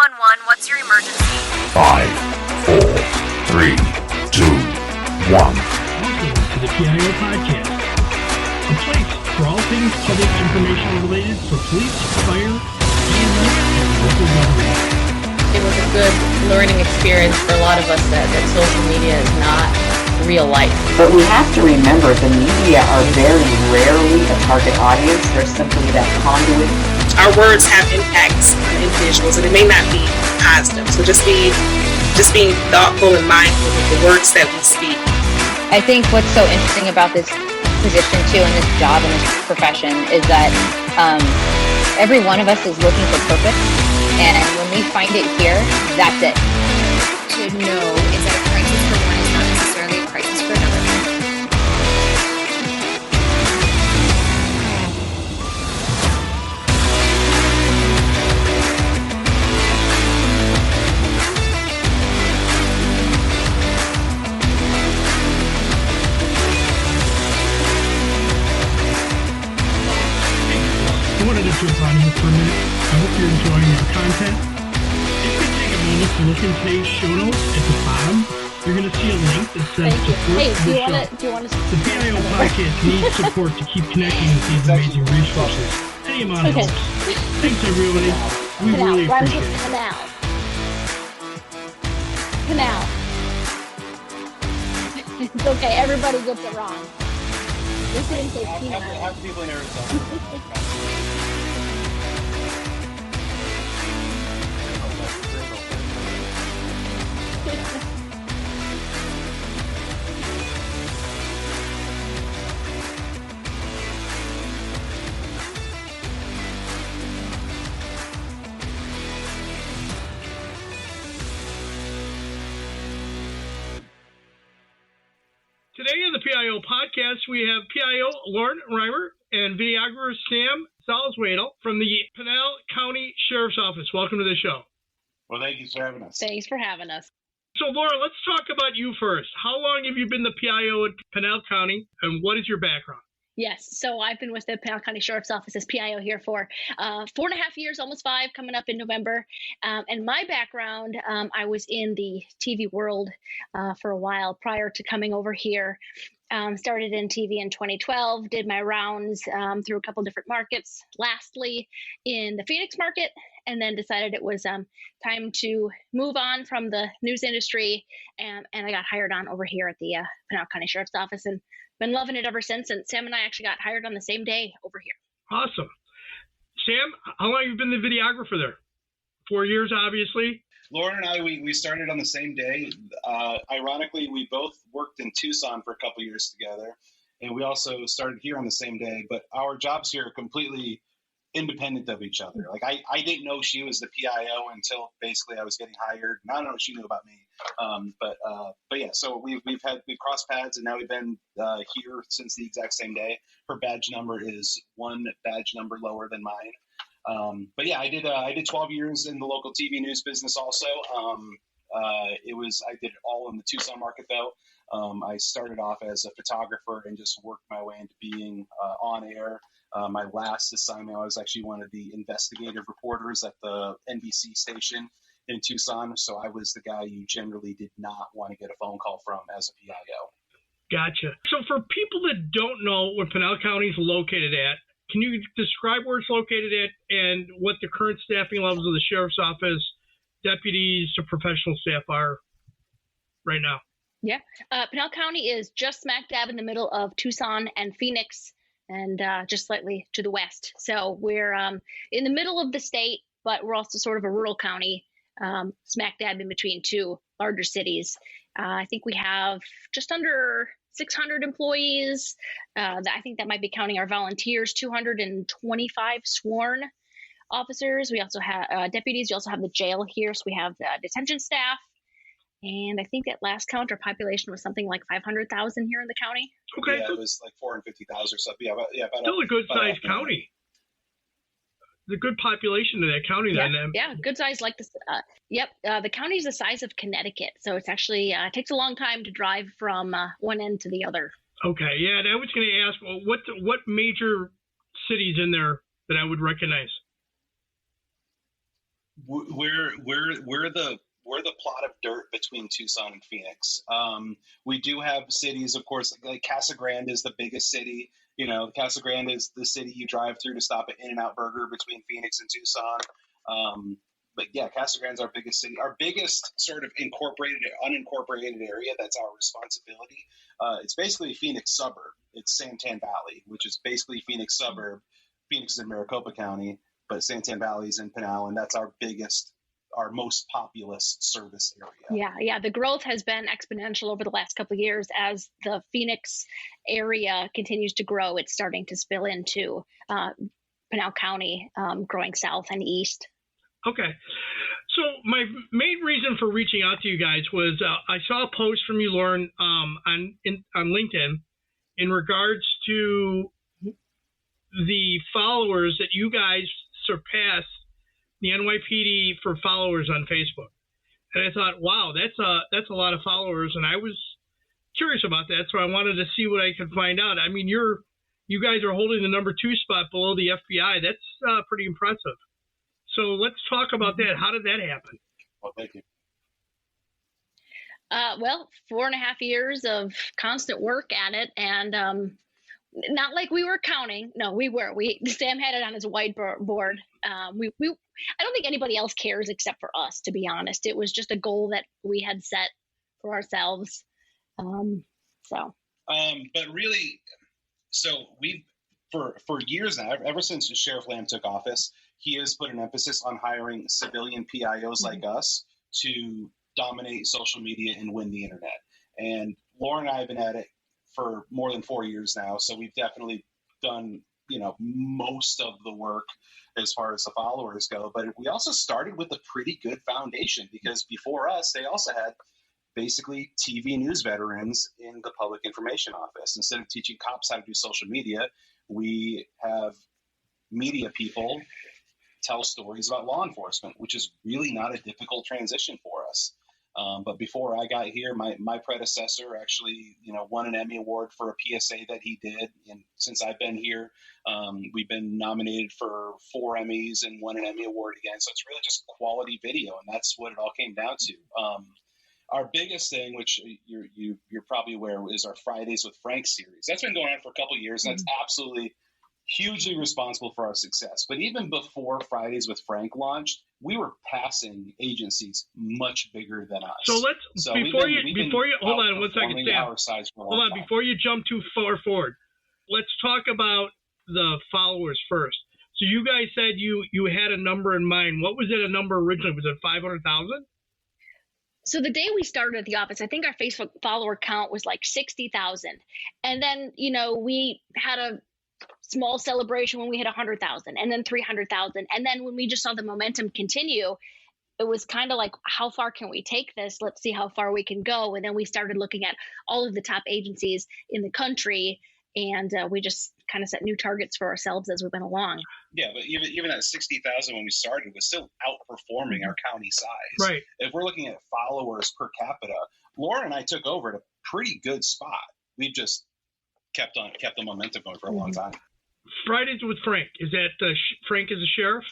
911, what's your emergency? 5, 4, 3, 2, 1. Welcome to the PIO Podcast, a place for all things public information related for police, fire, EMS, and local government. It was a good learning experience for a lot of us that social media is not real life. But we have to remember the media are very rarely a target audience. They're simply that conduit. Our words have impacts on individuals, and it may not be positive. So just being thoughtful and mindful of the words that we speak. I think what's so interesting about this position too, and this job and this profession, is that every one of us is looking for purpose, and when we find it here, that's it. To know is that a crisis for one is not necessarily a crisis for another. I wanted to jump on here for a minute. I hope you're enjoying our content. If you take a moment to look in today's show notes at the bottom, you're going to see a link that says support Hey, the show. do you want to? The PIO Podcast needs support to keep connecting with these amazing resources. Any amount helps. Thanks, everybody. We really appreciate it. Canal. It's okay. Everybody gets it wrong. This didn't say penal. Have people in Arizona. Today in the PIO Podcast, we have PIO Lauren Reimer and Videographer Sam Salzwedel from the Pinal County Sheriff's Office. Welcome to the show. Well, thank you for having us. Thanks for having us. So, Laura, let's talk about you first. How long have you been the PIO at Pinal County, and what is your background? Yes. So I've been with the Pinal County Sheriff's Office as PIO here for 4.5 years, almost 5, coming up in November. And my background, I was in the TV world for a while prior to coming over here. Started in TV in 2012, did my rounds through a couple different markets, lastly in the Phoenix market, and then decided it was time to move on from the news industry. And I got hired on over here at the Pinal County Sheriff's Office and been loving it ever since. And Sam and I actually got hired on the same day over here. Awesome. Sam, how long have you been the videographer there? 4 years, obviously. Lauren and I, we started on the same day. Ironically, we both worked in Tucson for a couple years together, and we also started here on the same day, but our jobs here are completely independent of each other. Like I didn't know she was the PIO until basically I was getting hired, and I don't know what she knew about me. But yeah, so we've crossed paths, and now we've been here since the exact same day. Her badge number is one badge number lower than mine. But yeah, I did 12 years in the local TV news business also. I did it all in the Tucson market though. I started off as a photographer and just worked my way into being on air. My last assignment, I was actually one of the investigative reporters at the NBC station in Tucson. So I was the guy you generally did not want to get a phone call from as a PIO. Gotcha. So for people that don't know where Pinal County is located at, can you describe where it's located at and what the current staffing levels of the Sheriff's Office, deputies to professional staff are right now? Yeah. Pinal County is just smack dab in the middle of Tucson and Phoenix, and just slightly to the west. So we're in the middle of the state, but we're also sort of a rural county, smack dab in between two larger cities. I think we have just under 600 employees. I think that might be counting our volunteers, 225 sworn officers. We also have deputies. We also have the jail here. So we have the detention staff. And I think at last count, our population was something like 500,000 here in the county. Okay. Yeah, it was like 450,000 or something. About still a good-sized county. The good population of that county then. Yeah, good size like this. The county is the size of Connecticut. So it's actually takes a long time to drive from one end to the other. Okay, yeah, and I was going to ask, well, what major cities in there that I would recognize? We're the plot of dirt between Tucson and Phoenix. We do have cities, of course, like Casa Grande is the biggest city. You know, Casa Grande is the city you drive through to stop at In-N-Out Burger between Phoenix and Tucson. But yeah, Casa Grande's our biggest city. Our biggest sort of incorporated, unincorporated area that's our responsibility. It's basically a Phoenix suburb. It's Santan Valley, which is basically Phoenix suburb. Phoenix is in Maricopa County, but Santan Valley is in Pinal, and that's our most populous service area. Yeah. The growth has been exponential over the last couple of years as the Phoenix area continues to grow. It's starting to spill into Pinal County, growing south and east. Okay. So my main reason for reaching out to you guys was I saw a post from you, Lauren, on LinkedIn in regards to the followers that you guys surpassed the NYPD for followers on Facebook. And I thought, wow, that's a lot of followers. And I was curious about that. So I wanted to see what I could find out. I mean, you guys are holding the number 2 spot below the FBI. That's pretty impressive. So let's talk about that. How did that happen? Well, thank you. Well, 4.5 years of constant work at it, and not like we were counting. No, we were. Sam had it on his whiteboard. I don't think anybody else cares except for us, to be honest. It was just a goal that we had set for ourselves. But really, so we've for years now, ever since Sheriff Lamb took office, he has put an emphasis on hiring civilian PIOs like us to dominate social media and win the internet. And Lauren and I have been at it for more than 4 years now, so we've definitely done, most of the work as far as the followers go. But we also started with a pretty good foundation, because before us, they also had basically TV news veterans in the public information office. Instead of teaching cops how to do social media, we have media people tell stories about law enforcement, which is really not a difficult transition for us. But before I got here, my predecessor actually, won an Emmy Award for a PSA that he did. And since I've been here, we've been nominated for 4 Emmys and won an Emmy Award again. So it's really just quality video, and that's what it all came down to. Our biggest thing, which you're probably aware, is our Fridays with Frank series. That's been going on for a couple of years, and that's absolutely hugely responsible for our success. But even before Fridays with Frank launched, we were passing agencies much bigger than us. So before you hold on one second, Sam. Hold on, before you jump too far forward, let's talk about the followers first. So you guys said you had a number in mind. What was it a number originally? Was it 500,000? So the day we started at the office, I think our Facebook follower count was like 60,000. And then, we had a small celebration when we hit 100,000, and then 300,000. And then when we just saw the momentum continue, it was kind of like, how far can we take this? Let's see how far we can go. And then we started looking at all of the top agencies in the country, and we just kind of set new targets for ourselves as we went along. Yeah, but even that 60,000 when we started was still outperforming our county size. Right. If we're looking at followers per capita, Laura and I took over at a pretty good spot. We've just kept the momentum going for a long time. Fridays with Frank. Is that Frank is a sheriff?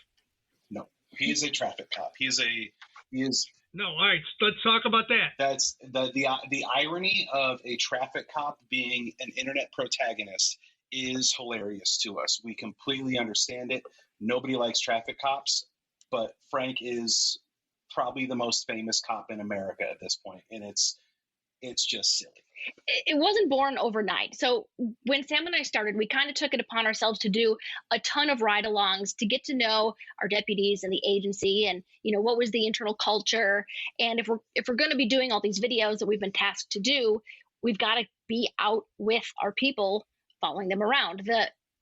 No, he is a traffic cop. He is. No, all right. Let's talk about that. That's the irony of a traffic cop being an internet protagonist is hilarious to us. We completely understand it. Nobody likes traffic cops, but Frank is probably the most famous cop in America at this point, and it's just silly. It wasn't born overnight. So when Sam and I started, we kind of took it upon ourselves to do a ton of ride-alongs to get to know our deputies and the agency, and what was the internal culture. And if we're going to be doing all these videos that we've been tasked to do, we've got to be out with our people, following them around.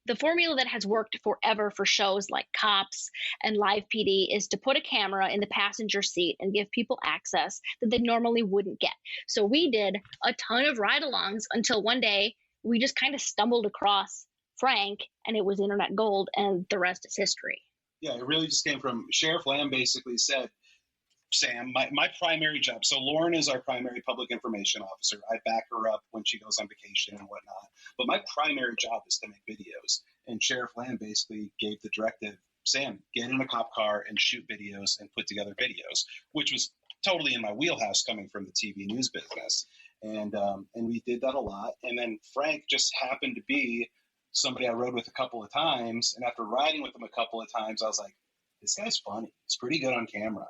The formula that has worked forever for shows like Cops and Live PD is to put a camera in the passenger seat and give people access that they normally wouldn't get. So we did a ton of ride-alongs until one day we just kind of stumbled across Frank, and it was internet gold, and the rest is history. Yeah, it really just came from Sheriff Lamb basically said, Sam, my primary job. So Lauren is our primary public information officer. I back her up when she goes on vacation and whatnot. But my primary job is to make videos. And Sheriff Lamb basically gave the directive, Sam, get in a cop car and shoot videos and put together videos, which was totally in my wheelhouse coming from the TV news business. And we did that a lot. And then Frank just happened to be somebody I rode with a couple of times. And after riding with him a couple of times, I was like, this guy's funny. He's pretty good on camera.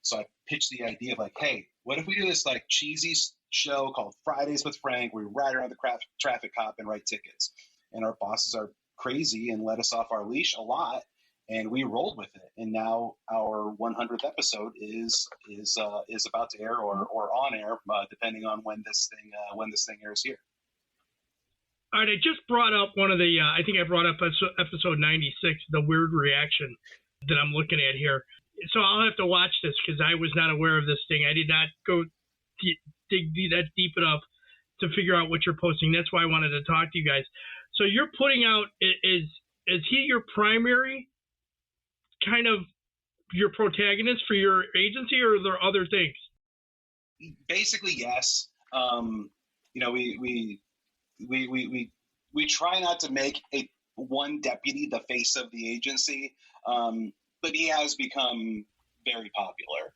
So I pitched the idea of like, hey, what if we do this like cheesy show called Fridays with Frank, where we ride around the traffic cop and write tickets. And our bosses are crazy and let us off our leash a lot. And we rolled with it. And now our 100th episode is about to air or on air, depending on when this thing airs here. All right, I just brought up one of the, I think I brought up episode 96, the weird reaction that I'm looking at here. So I'll have to watch this because I was not aware of this thing. I did not go dig that deep enough to figure out what you're posting. That's why I wanted to talk to you guys. So you're putting out, is he your primary kind of your protagonist for your agency, or are there other things? Basically, yes. We try not to make one deputy the face of the agency, but he has become very popular.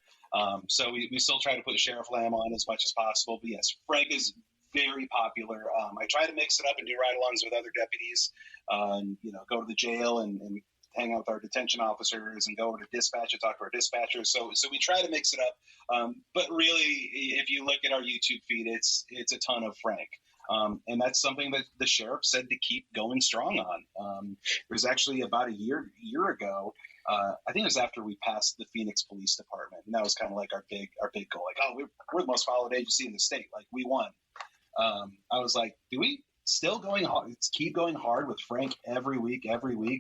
So we still try to put Sheriff Lamb on as much as possible. But yes, Frank is very popular. I try to mix it up and do ride-alongs with other deputies. Go to the jail and hang out with our detention officers and go over to dispatch and talk to our dispatchers. So we try to mix it up. But really, if you look at our YouTube feed, it's a ton of Frank. And that's something that the sheriff said to keep going strong on. It was actually about a year ago. I think it was after we passed the Phoenix Police Department, and that was kind of like our big goal. Like, oh, we're the most followed agency in the state. Like, we won. I was like, do we still going hard? Keep going hard with Frank every week,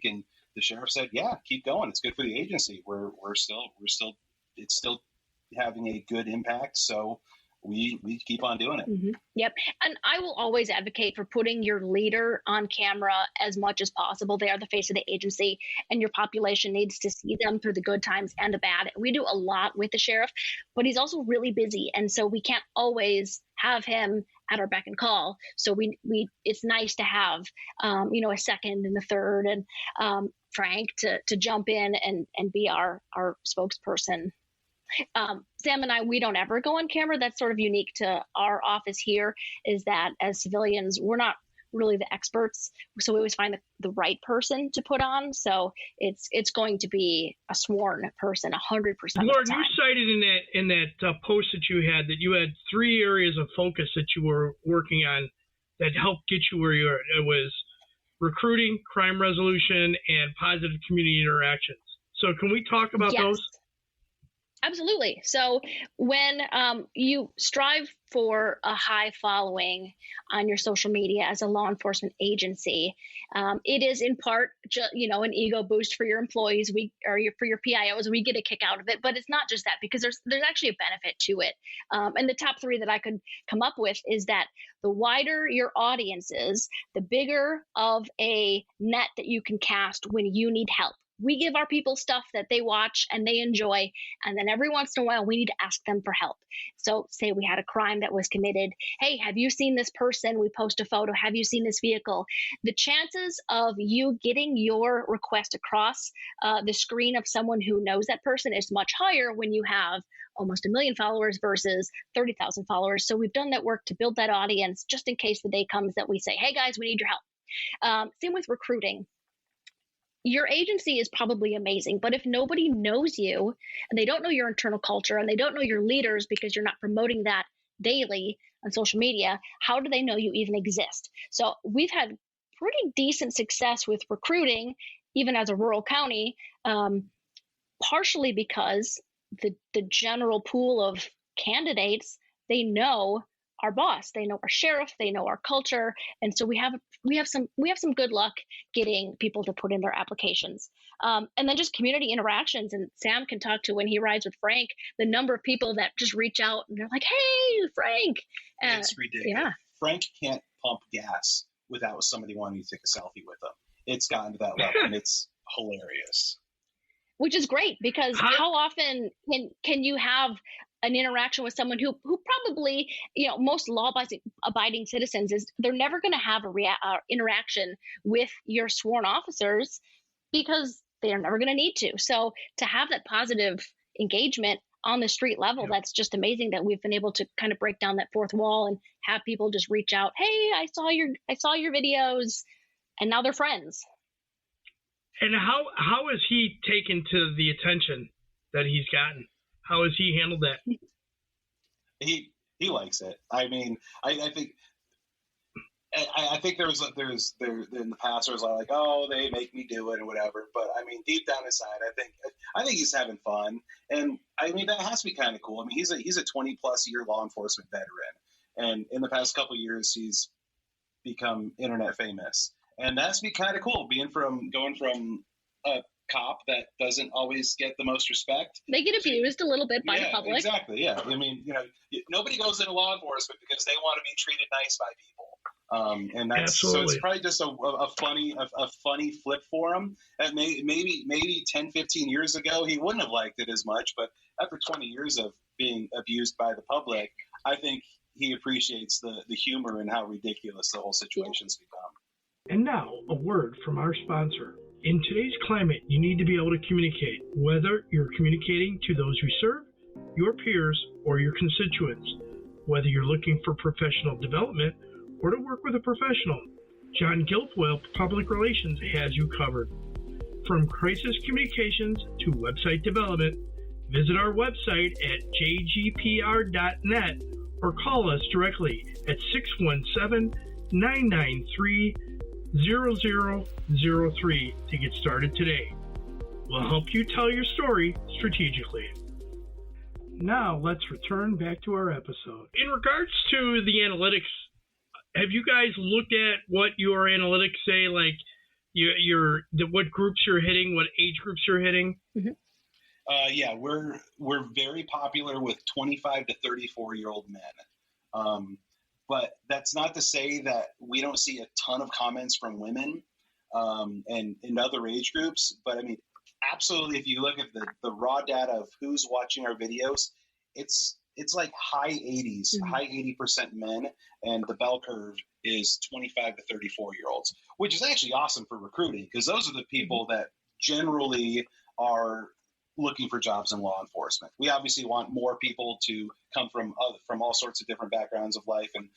and the sheriff said, yeah, keep going. It's good for the agency. We're still it's still having a good impact. So we keep on doing it. Mm-hmm. Yep. And I will always advocate for putting your leader on camera as much as possible. They are the face of the agency, and your population needs to see them through the good times and the bad. We do a lot with the sheriff, but he's also really busy. And so we can't always have him at our beck and call. So we it's nice to have, a second and a third and Frank to jump in and be our spokesperson. Sam and I, we don't ever go on camera. That's sort of unique to our office here, is that as civilians, we're not really the experts. So we always find the right person to put on. So it's going to be a sworn person 100% of the time. Lauren, you cited in that post that you had 3 areas of focus that you were working on that helped get you where you were. It was recruiting, crime resolution, and positive community interactions. So can we talk about those? Absolutely. So when you strive for a high following on your social media as a law enforcement agency, it is in part, an ego boost for your employees. For your PIOs, we get a kick out of it. But it's not just that, because there's actually a benefit to it. And the top 3 that I could come up with is that the wider your audience is, the bigger of a net that you can cast when you need help. We give our people stuff that they watch and they enjoy, and then every once in a while we need to ask them for help. So say we had a crime that was committed. Hey, have you seen this person? We post a photo. Have you seen this vehicle? The chances of you getting your request across the screen of someone who knows that person is much higher when you have almost 1 million followers versus 30,000 followers. So we've done that work to build that audience just in case the day comes that we say, hey guys, we need your help. Same with recruiting. Your agency is probably amazing, but if nobody knows you and they don't know your internal culture and they don't know your leaders because you're not promoting that daily on social media, how do they know you even exist? So we've had pretty decent success with recruiting, even as a rural county, partially because the general pool of candidates, they know our boss, they know our sheriff, they know our culture, and so we have some good luck getting people to put in their applications. And then just community interactions, and Sam can talk to when he rides with Frank, the number of people that just reach out and they're like, hey, Frank. It's ridiculous. Yeah. Frank can't pump gas without somebody wanting to take a selfie with him. It's gotten to that level, and it's hilarious. Which is great, because how often can you have an interaction with someone who probably, most law-abiding citizens is they're never going to have a interaction with your sworn officers because they are never going to need to. So to have that positive engagement on the street level, that's just amazing that we've been able to kind of break down that fourth wall and have people just reach out. Hey, I saw your videos, and now they're friends. And how has he taken to the attention that he's gotten? How has he handled that? He likes it. I mean, I think there in the past there was like, oh, they make me do it or whatever. But I mean, deep down inside, I think he's having fun, and I mean that has to be kind of cool. I mean, he's a 20+ year law enforcement veteran, and in the past couple of years, he's become internet famous, and that's be kind of cool. Going from a cop that doesn't always get the most respect. They get abused a little bit by the public. Exactly. Yeah. I mean, nobody goes into law enforcement because they want to be treated nice by people. And that's Absolutely. So it's probably just a funny flip for him. And maybe 10, 15 years ago, he wouldn't have liked it as much. But after 20 years of being abused by the public, I think he appreciates the humor and how ridiculous the whole situation's become. And now, a word from our sponsor. In today's climate, you need to be able to communicate, whether you're communicating to those you serve, your peers, or your constituents. Whether you're looking for professional development or to work with a professional, John Guilfoyle Public Relations has you covered. From crisis communications to website development, visit our website at jgpr.net or call us directly at 617-993-0003 to get started today. We'll help you tell your story strategically. Now let's return back to our episode. In regards to the analytics, have you guys looked at what your analytics say, like what groups you're hitting, what age groups you're hitting? Mm-hmm. Yeah, we're very popular with 25 to 34-year-old men. But that's not to say that we don't see a ton of comments from women and in other age groups. But I mean, absolutely, if you look at the raw data of who's watching our videos, it's like high 80s, high 80% men, and the bell curve is 25 to 34-year-olds, which is actually awesome for recruiting because those are the people that generally are looking for jobs in law enforcement. We obviously want more people to come from all sorts of different backgrounds of life and,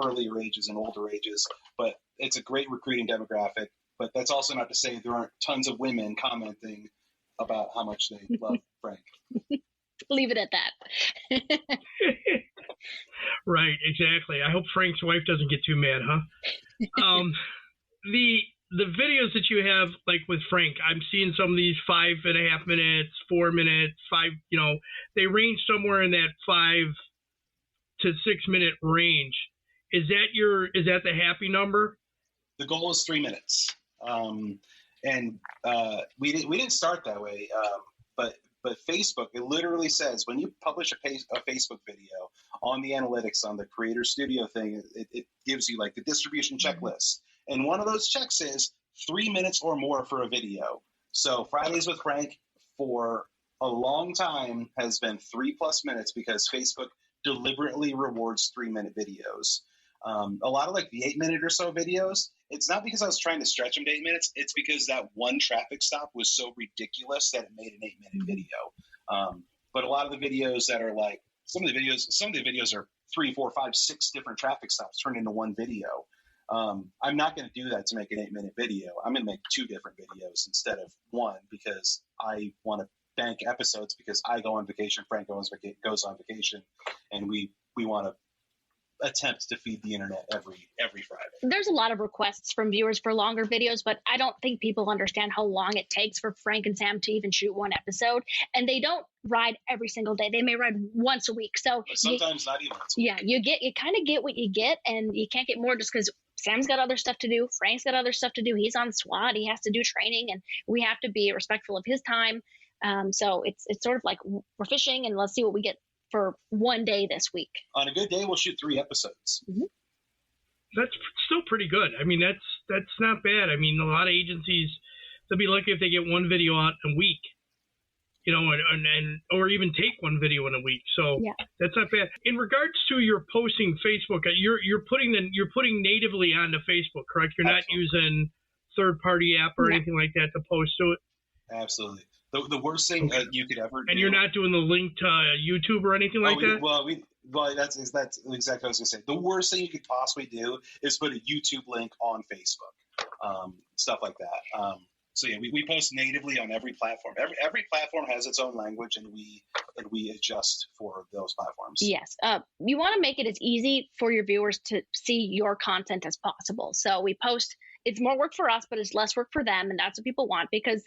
earlier ages and older ages, but it's a great recruiting demographic. But that's also not to say there aren't tons of women commenting about how much they love Frank. Leave it at that. Right, exactly. I hope Frank's wife doesn't get too mad, huh? The videos that you have, like with Frank, I'm seeing some of these 5.5 minutes, 4 minutes, 5, they range somewhere in that 5 to 6 minute range. Is that the happy number? The goal is 3 minutes. And we didn't start that way. But Facebook, it literally says when you publish a Facebook video on the analytics on the Creator Studio thing, it gives you like the distribution checklist. And one of those checks is 3 minutes or more for a video. So Fridays with Frank for a long time has been 3+ minutes because Facebook deliberately rewards 3-minute videos. A lot of like the 8-minute or so videos, it's not because I was trying to stretch them to 8 minutes. It's because that one traffic stop was so ridiculous that it made an 8-minute video. But a lot of the videos that are like, some of the videos are 3, 4, 5, 6 different traffic stops turned into one video. I'm not going to do that to make an 8-minute video. I'm going to make 2 different videos instead of one because I want to bank episodes because I go on vacation, Frank goes on vacation, and we want to attempt to feed the internet every Friday. There's a lot of requests from viewers for longer videos, but I don't think people understand how long it takes for Frank and Sam to even shoot one episode. And they don't ride every single day. They may ride once a week. So but sometimes not even once a week. Yeah, you kind of get what you get, and you can't get more just because Sam's got other stuff to do. Frank's got other stuff to do. He's on SWAT. He has to do training, and we have to be respectful of his time. So it's sort of like we're fishing, and let's see what we get for one day this week. On a good day, we'll shoot 3 episodes. Mm-hmm. That's still pretty good. I mean, that's not bad. I mean, a lot of agencies, they'll be lucky if they get one video out a week, and or even take one video in a week. So yeah, that's not bad. In regards to your posting Facebook, you're putting natively onto Facebook, correct? You're not using third-party app or anything like that to post to it. Absolutely. The worst thing you could ever do. And you're not doing the link to YouTube or anything like that? Well, that's exactly what I was going to say. The worst thing you could possibly do is put a YouTube link on Facebook, stuff like that. So yeah, we post natively on every platform. Every platform has its own language, and we adjust for those platforms. Yes. You want to make it as easy for your viewers to see your content as possible. So we post. It's more work for us, but it's less work for them, and that's what people want, because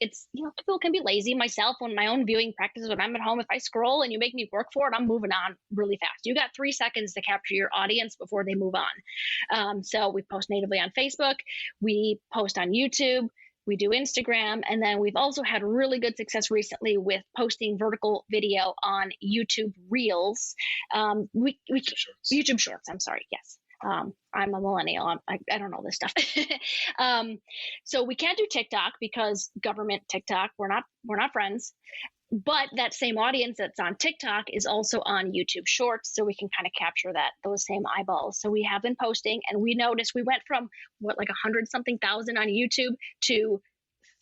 it's, people can be lazy. Myself, on my own viewing practices, when I'm at home, if I scroll and you make me work for it, I'm moving on really fast. You got 3 seconds to capture your audience before they move on. So we post natively on Facebook, we post on YouTube, we do Instagram, and then we've also had really good success recently with posting vertical video on YouTube Reels. YouTube Shorts. I'm sorry. Yes. I'm a millennial. I don't know this stuff. So we can't do TikTok because government TikTok. We're not friends. But that same audience that's on TikTok is also on YouTube Shorts, so we can kind of capture those same eyeballs. So we have been posting, and we noticed we went from 100-something thousand on YouTube to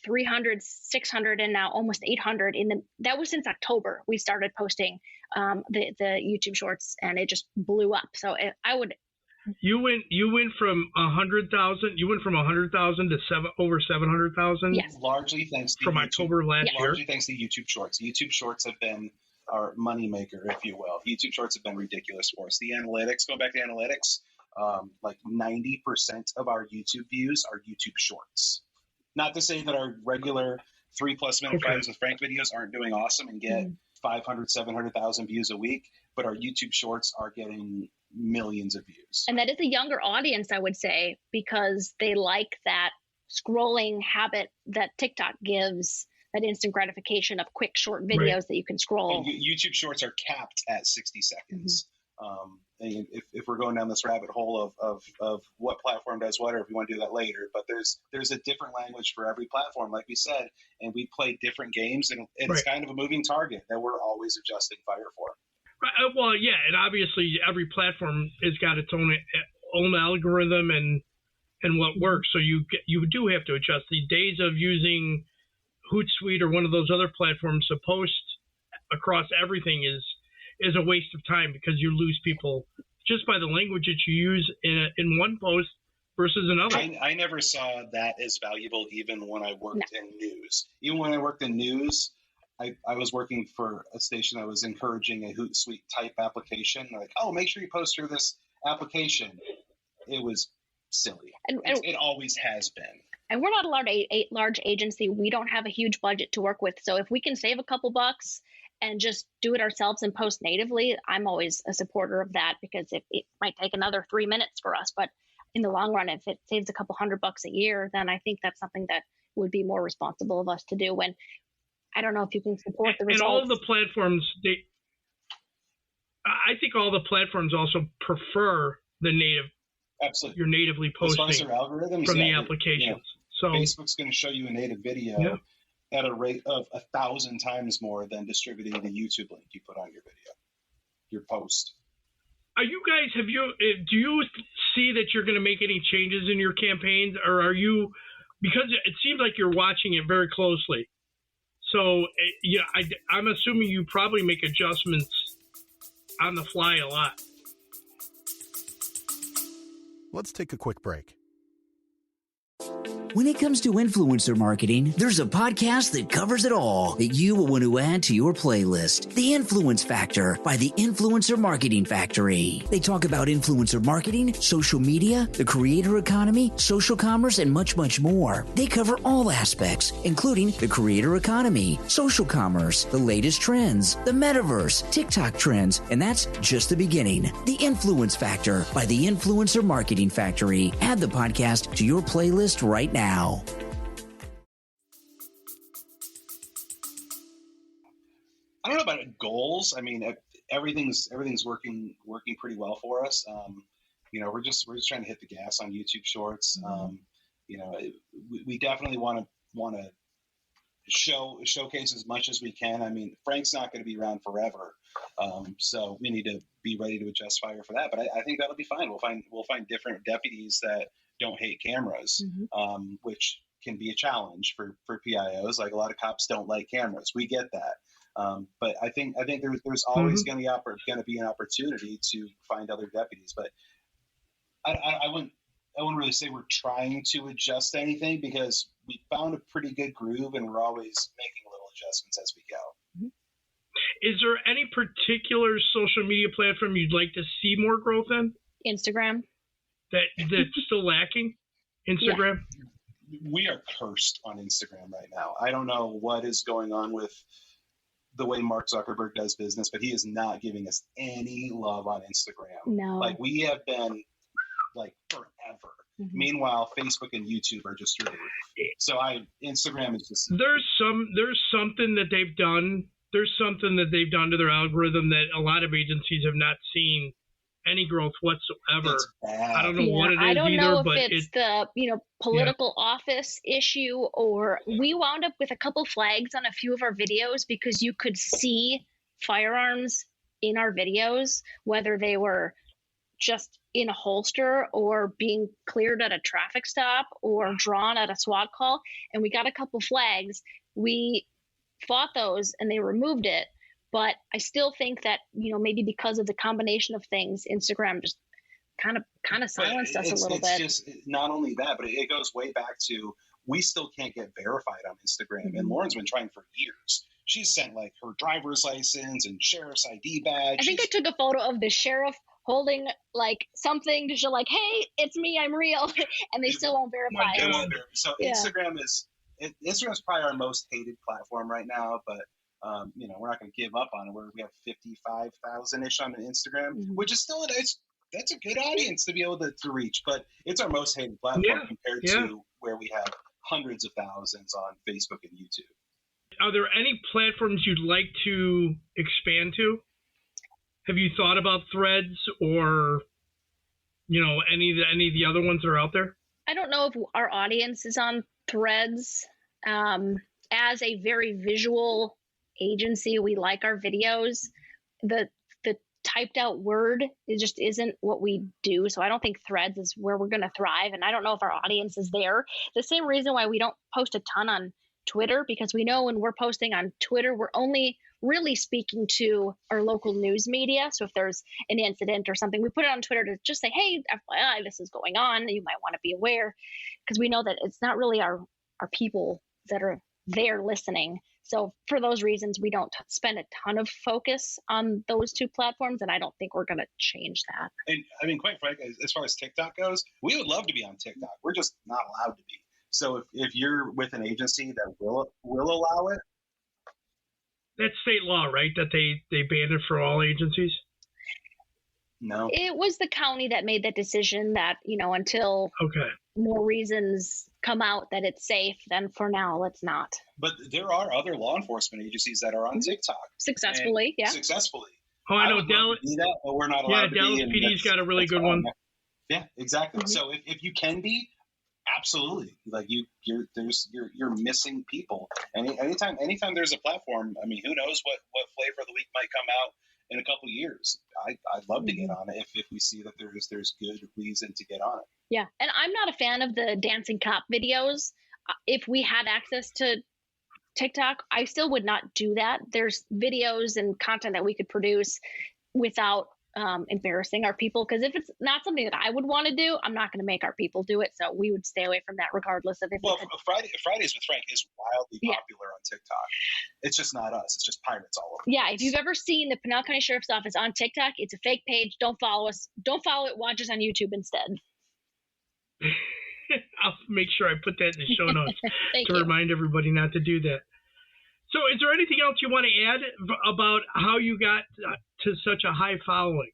300, 600, and now almost 800. That was since October. We started posting the YouTube Shorts, and it just blew up. So You went from 100,000. You went from 100,000 to over 700,000. Yes, largely thanks to from YouTube, October last year. Largely thanks to YouTube Shorts. YouTube Shorts have been our moneymaker, if you will. YouTube Shorts have been ridiculous for us. The analytics, going back to analytics, like 90% of our YouTube views are YouTube Shorts. Not to say that our regular 3+ minute Fridays with Frank videos aren't doing awesome and get 500, 700,000 views a week, but our YouTube Shorts are getting millions of views. And that is a younger audience, I would say, because they like that scrolling habit that TikTok gives, that instant gratification of quick short videos that you can scroll. And YouTube Shorts are capped at 60 seconds. And if we're going down this rabbit hole of what platform does what, or if you want to do that later, but there's a different language for every platform, like we said, and we play different games, and it's kind of a moving target that we're always adjusting fire for. Well, yeah, and obviously every platform has got its own algorithm and what works. So you do have to adjust. The days of using Hootsuite or one of those other platforms to post across everything is a waste of time, because you lose people just by the language that you use in one post versus another. I never saw that as valuable even when I worked in news. Even when I worked in news, I was working for a station that was encouraging a Hootsuite type application. Like, oh, make sure you post through this application. It was silly. It always has been. And we're not a large agency. We don't have a huge budget to work with. So if we can save a couple bucks and just do it ourselves and post natively, I'm always a supporter of that, because it might take another 3 minutes for us. But in the long run, if it saves a couple $100 a year, then I think that's something that would be more responsible of us to do. When I don't know if you can support the results. And all of the platforms, I think all the platforms also prefer the native. Absolutely. You're natively posting as far as their algorithms, from the applications. So Facebook's going to show you a native video at a rate of 1,000 times more than distributing the YouTube link you put on your video, your post. Are you guys, do you see that you're going to make any changes in your campaigns, or are you, because it seems like you're watching it very closely. So, I'm assuming you probably make adjustments on the fly a lot. Let's take a quick break. When it comes to influencer marketing, there's a podcast that covers it all that you will want to add to your playlist. The Influence Factor by the Influencer Marketing Factory. They talk about influencer marketing, social media, the creator economy, social commerce, and much, much more. They cover all aspects, including the creator economy, social commerce, the latest trends, the metaverse, TikTok trends, and that's just the beginning. The Influence Factor by the Influencer Marketing Factory. Add the podcast to your playlist right now. I don't know about goals. I mean, everything's working pretty well for us. We're just trying to hit the gas on YouTube Shorts. We definitely want to showcase as much as we can. I mean, Frank's not going to be around forever, so we need to be ready to adjust fire for that. But I think that'll be fine. We'll find different deputies that don't hate cameras, which can be a challenge for PIOs. Like, a lot of cops don't like cameras. We get that. But I think there's always going to be an opportunity to find other deputies. But I wouldn't really say we're trying to adjust anything, because we found a pretty good groove and we're always making little adjustments as we go. Is there any particular social media platform you'd like to see more growth in? Instagram. That's still lacking? Instagram? Yeah. We are cursed on Instagram right now. I don't know what is going on with the way Mark Zuckerberg does business, but he is not giving us any love on Instagram. No. Like, we have been like forever. Mm-hmm. Meanwhile, Facebook and YouTube are just through the roof. So Instagram is just there's something that they've done. There's something that they've done to their algorithm that a lot of agencies have not seen any growth whatsoever. I don't know what it is either. I don't know but if it's the political office issue, or we wound up with a couple flags on a few of our videos because you could see firearms in our videos, whether they were just in a holster or being cleared at a traffic stop or drawn at a SWAT call. And we got a couple flags. We fought those and they removed it. But I still think that, maybe because of the combination of things, Instagram just kind of silenced us a little bit. It's just not only that, but it goes way back to, we still can't get verified on Instagram. Mm-hmm. And Lauren's been trying for years. She's sent like her driver's license and sheriff's ID badge. I think I took a photo of the sheriff holding like something to show like, hey, it's me, I'm real. And they still won't verify it. So yeah. Instagram's probably our most hated platform right now, but we're not going to give up on it. We have 55,000-ish on Instagram, mm-hmm. which is still that's a good audience to be able to reach, but it's our most hated platform compared to where we have hundreds of thousands on Facebook and YouTube. Are there any platforms you'd like to expand to? Have you thought about Threads or, any of the other ones that are out there? I don't know if our audience is on Threads. As a very visual agency, we like our videos. The typed out word, it just isn't what we do. So I don't think Threads is where we're going to thrive. And I don't know if our audience is there. The same reason why we don't post a ton on Twitter, because we know when we're posting on Twitter, we're only really speaking to our local news media. So if there's an incident or something, we put it on Twitter to just say, hey, FYI, this is going on. You might want to be aware, because we know that it's not really our people that are there listening. So for those reasons, we don't spend a ton of focus on those two platforms, and I don't think we're going to change that. And I mean, quite frankly, as far as TikTok goes, we would love to be on TikTok. We're just not allowed to be. So if you're with an agency that will allow it. That's state law, right? That they banned it for all agencies? No. It was the county that made that decision that, until more reasons come out that it's safe, then for now, let's not. But there are other law enforcement agencies that are on TikTok. Successfully, yeah. Successfully. Oh, I know. Dallas, that, but we're not allowed to be. Yeah, Dallas PD's got a really good one. Yeah, exactly. Mm-hmm. So if you can be, absolutely. Like you're missing people. Anytime there's a platform, I mean, who knows what flavor of the week might come out in a couple of years. I'd love to get on it if we see that there's good reason to get on it. Yeah, and I'm not a fan of the dancing cop videos. If we had access to TikTok, I still would not do that. There's videos and content that we could produce without embarrassing our people, because if it's not something that I would want to do, I'm not going to make our people do it. So we would stay away from that regardless of if Fridays with Frank is wildly popular on TikTok. It's just not us. It's just pirates all over. Yeah, if you've ever seen the Pinal County Sheriff's Office on TikTok, it's a fake page. Don't follow us. Don't follow it. Watch us on YouTube instead. I'll make sure I put that in the show notes to you. Remind everybody not to do that. So is there anything else you want to add about how you got to such a high following?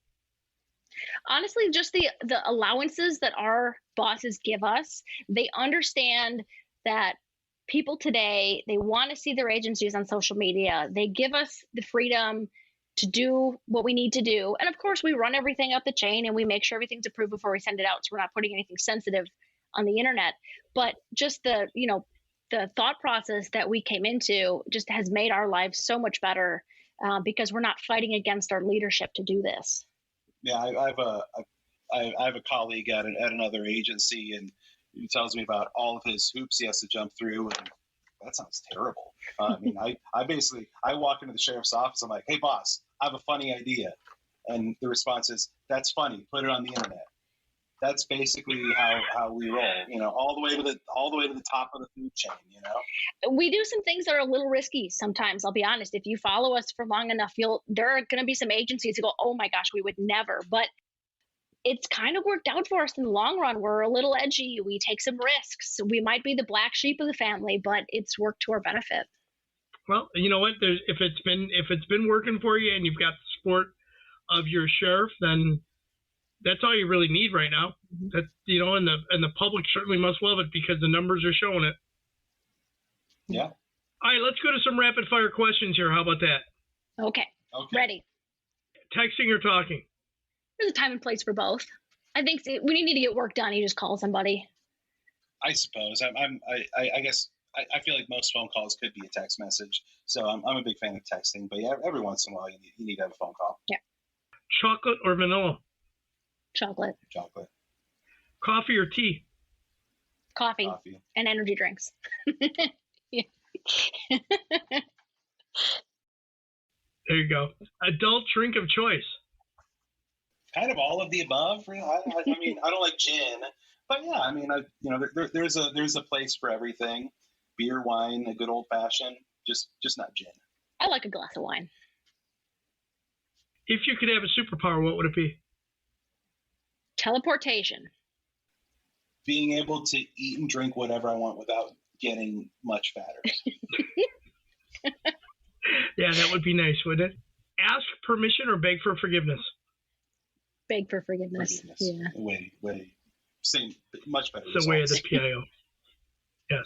Honestly, just the allowances that our bosses give us. They understand that people today, they want to see their agencies on social media. They give us the freedom to do what we need to do. And of course, we run everything up the chain and we make sure everything's approved before we send it out. So we're not putting anything sensitive on the internet. But just the thought process that we came into just has made our lives so much better because we're not fighting against our leadership to do this. Yeah, I have a colleague at another agency, and He tells me about all of his hoops he has to jump through, and that sounds terrible. I mean, I walk into the sheriff's office. I'm like, hey, boss, I have a funny idea. And the response is, that's funny. Put it on the internet. That's basically how we roll, all the way to the top of the food chain, We do some things that are a little risky sometimes, I'll be honest. If you follow us for long enough, there are going to be some agencies who go, oh my gosh, we would never. But it's kind of worked out for us in the long run. We're a little edgy. We take some risks. We might be the black sheep of the family, but it's worked to our benefit. Well, you know what? If it's been working for you and you've got the support of your sheriff, then that's all you really need right now. That and the public certainly must love it because the numbers are showing it. Yeah. All right, let's go to some rapid fire questions here. How about that? Okay. Ready. Texting or talking? There's a time and place for both. I think when you need to get work done, you just call somebody. I suppose. I guess I feel like most phone calls could be a text message. So I'm a big fan of texting. But yeah, every once in a while you need to have a phone call. Yeah. Chocolate or vanilla? Chocolate. Coffee or tea? Coffee. And energy drinks. There you go. Adult drink of choice? Kind of all of the above. I mean, I don't like gin, but yeah, I mean, there's a place for everything. Beer, wine, a good old fashioned, just not gin. I like a glass of wine. If you could have a superpower, what would it be? Teleportation. Being able to eat and drink whatever I want without getting much fatter. Yeah, that would be nice, wouldn't it? Ask permission or beg for forgiveness? Beg for forgiveness. Yeah. Way, same, much better. It's the way of the PIO. Yes.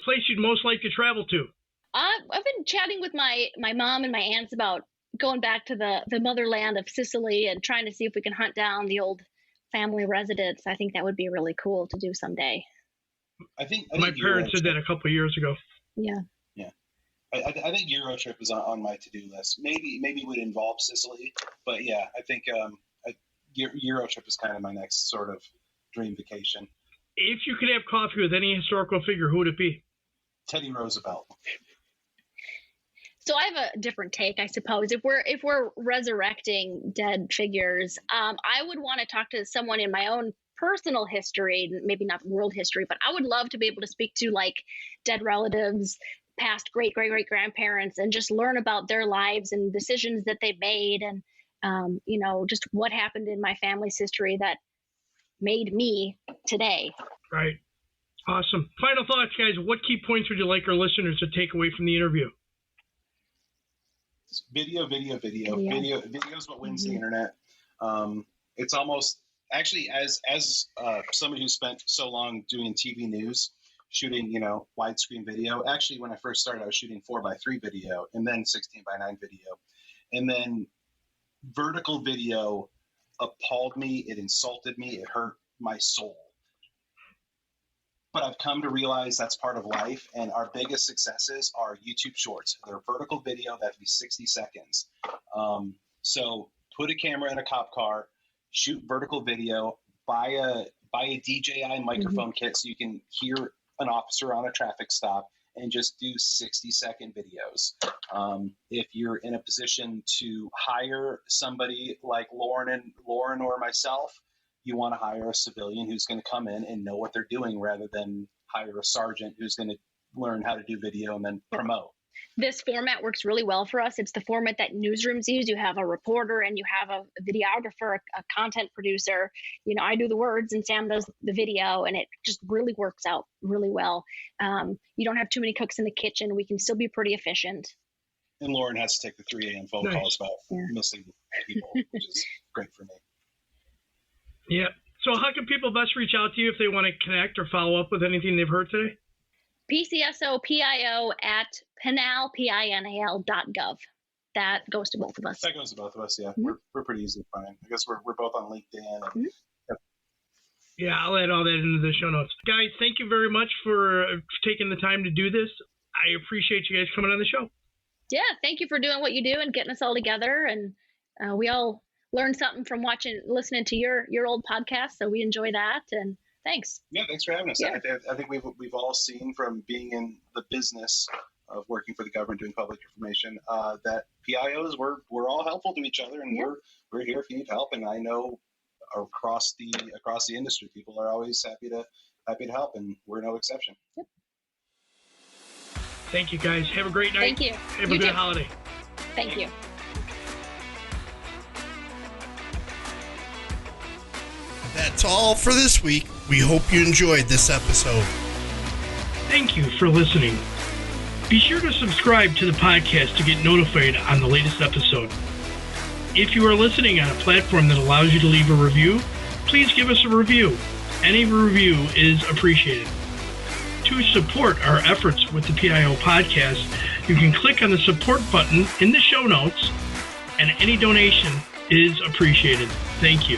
Place you'd most like to travel to? I've been chatting with my mom and my aunts about going back to the motherland of Sicily and trying to see if we can hunt down the old family residence. I think that would be really cool to do someday. I think my parents did that a couple of years ago. Yeah. I think Eurotrip is on my to-do list. Maybe it would involve Sicily, but yeah, I think Eurotrip is kind of my next sort of dream vacation. If you could have coffee with any historical figure, who would it be? Teddy Roosevelt. So I have a different take, I suppose. If we're resurrecting dead figures, I would want to talk to someone in my own personal history, maybe not world history, but I would love to be able to speak to like dead relatives, past great grandparents, and just learn about their lives and decisions that they made, and just what happened in my family's history that made me today. Right. Awesome. Final thoughts, guys. What key points would you like our listeners to take away from the interview? Video. Video is what wins the internet. It's almost actually as somebody who spent so long doing TV news, shooting widescreen video. Actually, when I first started, I was shooting 4:3 video, and then 16:9 video, and then vertical video appalled me. It insulted me. It hurt my soul. But I've come to realize that's part of life, and our biggest successes are YouTube Shorts. They're vertical video that can be 60 seconds. So put a camera in a cop car, shoot vertical video, buy a DJI microphone kit so you can hear an officer on a traffic stop, and just do 60-second videos. If you're in a position to hire somebody like Lauren or myself, you want to hire a civilian who's going to come in and know what they're doing rather than hire a sergeant who's going to learn how to do video and then promote. This format works really well for us. It's the format that newsrooms use. You have a reporter and you have a videographer, a content producer. I do the words and Sam does the video, and it just really works out really well. You don't have too many cooks in the kitchen. We can still be pretty efficient. And Lauren has to take the 3 a.m. phone calls about missing people, which is great for me. Yeah. So how can people best reach out to you if they want to connect or follow up with anything they've heard today? PCSO PIO at pinal.gov. That goes to both of us. That goes to both of us, yeah. Mm-hmm. We're pretty easy to find. I guess we're both on LinkedIn. And, Yeah, I'll add all that into the show notes. Guys, thank you very much for taking the time to do this. I appreciate you guys coming on the show. Yeah, thank you for doing what you do and getting us all together. And we all learned something from listening to your old podcast, so we enjoy that. And Thanks. Yeah, thanks for having us. Yeah. I think we've all seen from being in the business of working for the government doing public information that PIOs we're all helpful to each other, and we're here if you need help. And I know across the industry, people are always happy to help, and we're no exception. Yep. Thank you, guys. Have a great night. Thank you. Have You a good too. holiday. Thank you. That's all for this week. We hope you enjoyed this episode. Thank you for listening. Be sure to subscribe to the podcast to get notified on the latest episode. If you are listening on a platform that allows you to leave a review, please give us a review. Any review is appreciated. To support our efforts with the PIO podcast, you can click on the support button in the show notes, and any donation is appreciated. Thank you.